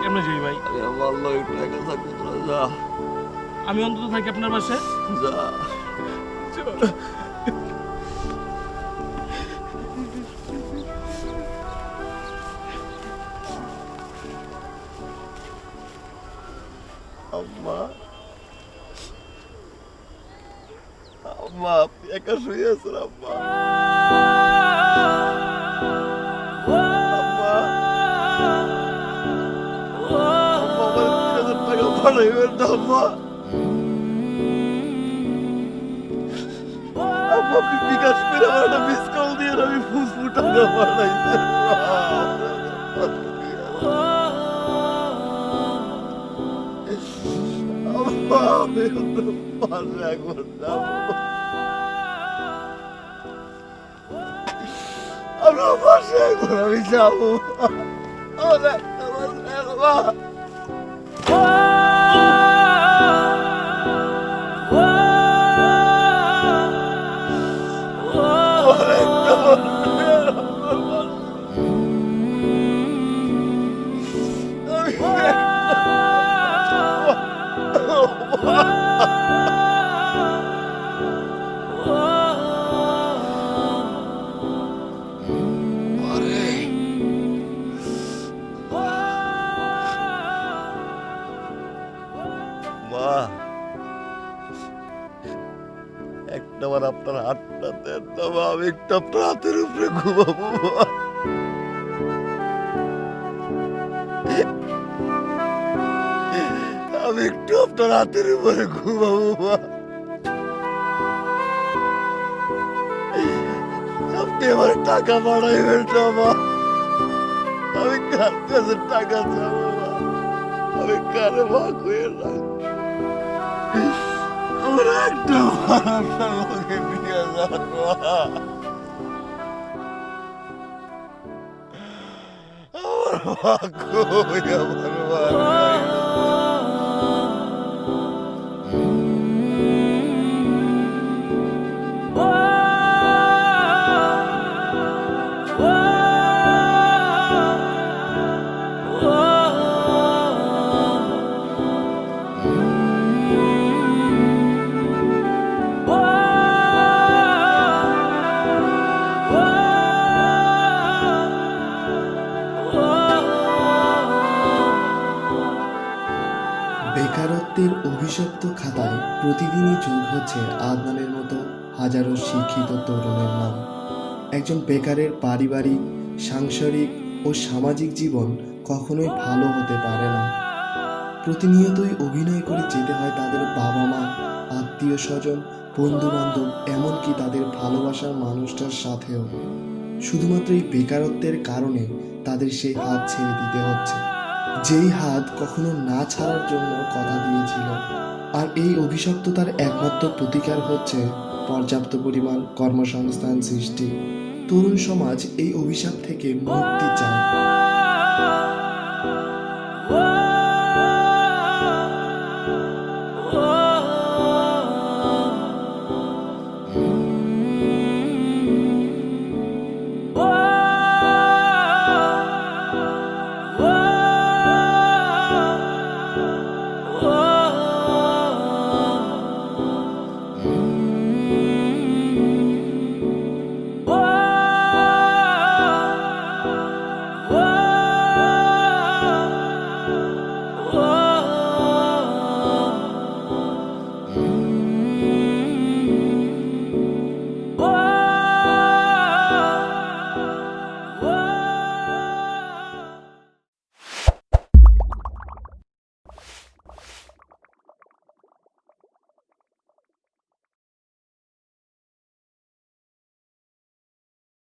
কেমনে যাই ভাই আমার লোক একটু একা থাকতে তোরা যা আমি অন্তত থাকি আপনার পাশে যা আম্মা আম্মা আপনি একা শুয়ে আছেন আম্মা আম্মা আমার 3,000 টাকা পাঠাইবেন না আম্মা আম্মা আপনি বিকাশ করে আমার একটা মিস কল দিয়ে আমি ফুসফু টাকা পাঠাইছি আমি পাশে একবার যাবো আমার পাশে একবার আমি যাবো আমার একটা পাশে একটাবার আপনার হাতটা দেন না মা, আমি একটু আপনার হাতের উপরে ঘুমাবো মা। আমি একটু আপনার হাতের উপরে ঘুমাবো মা। আপনি আমার টাকা বাড়াইবেন না মা, আমি কার কাছে টাকা চাবো মা, আমি কারে ভাগ হয়ে রাখবো। আমার একটা আপনার লোকে নিয়ে যান মা, আমার ভাগ্য আমার মা। বেকারত্বের অভিশপ্ত খাতায় প্রতিদিনই যোগ হচ্ছে আদনানের মতো হাজারো শিক্ষিত তরুণের নাম। একজন বেকারের পারিবারিক, সাংসারিক ও সামাজিক জীবন কখনোই ভালো হতে পারে না। প্রতিনিয়তই অভিনয় করে যেতে হয় তাদের বাবা মা, আত্মীয় স্বজন, বন্ধু বান্ধব, এমনকি তাদের ভালোবাসার মানুষটার সাথেও। শুধুমাত্র এই বেকারত্বের কারণে তাদের সেই হাত ছেড়ে দিতে হচ্ছে, যেই হাত কখনো না ছাড়ার জন্য কথা দিয়েছিল। আর এই অভিশপ্ততার একমাত্র প্রতিকার হচ্ছে পর্যাপ্ত পরিমাণ কর্মসংস্থান সৃষ্টি। তরুণ সমাজ এই অভিশাপ থেকে মুক্তি চায়।